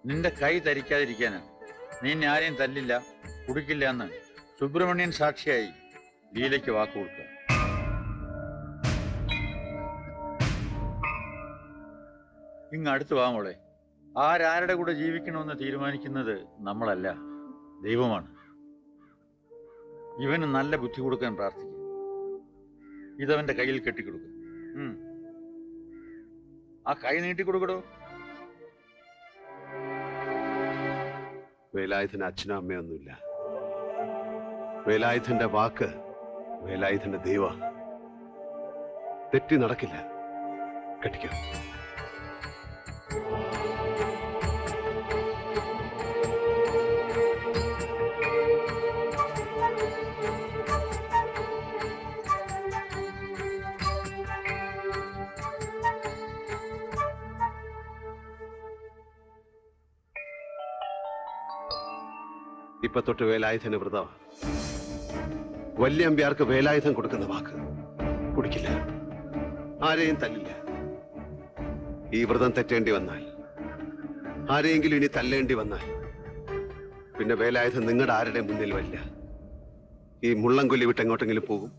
നിന്റെ കൈ തരിക്കാതിരിക്കാന്. നീ ആരെയും തല്ലില്ല, കുടിക്കില്ല എന്ന് സുബ്രഹ്മണ്യൻ സാക്ഷിയായി ലീലയ്ക്ക് വാക്ക് കൊടുക്കുക. ഇങ്ങ് അടുത്ത് വാ മോളെ. ആരാരുടെ കൂടെ ജീവിക്കണമെന്ന് തീരുമാനിക്കുന്നത് നമ്മളല്ല, ദൈവമാണ്. ഇവന് നല്ല ബുദ്ധി കൊടുക്കാൻ പ്രാർത്ഥിക്കും. ഇതവന്റെ കയ്യിൽ കെട്ടിക്കൊടുക്കും. ആ കൈ നീട്ടിക്കൊടുക്കടോ. വേലായുധന് അച്ഛനും അമ്മയൊന്നുമില്ല. വേലായുധന്റെ വാക്ക് വേലായുധന്റെ ദൈവ. തെറ്റി നടക്കില്ല. കെട്ടിക്കോ. ഇപ്പൊ തൊട്ട് വേലായുധന് വ്രതം. വല്യമ്പ്യാർക്ക് വേലായുധം കൊടുക്കുന്ന വാക്ക്. കുടിക്കില്ല, ആരെയും തല്ലില്ല. ഈ വ്രതം തെറ്റേണ്ടി വന്നാൽ, ആരെയെങ്കിലും ഇനി തല്ലേണ്ടി വന്നാൽ, പിന്നെ വേലായുധം നിങ്ങളുടെ ആരുടെ മുന്നിൽ വരില്ല. ഈ മുള്ളംകൊല്ലി വിട്ട് എങ്ങോട്ടെങ്കിലും പോകും.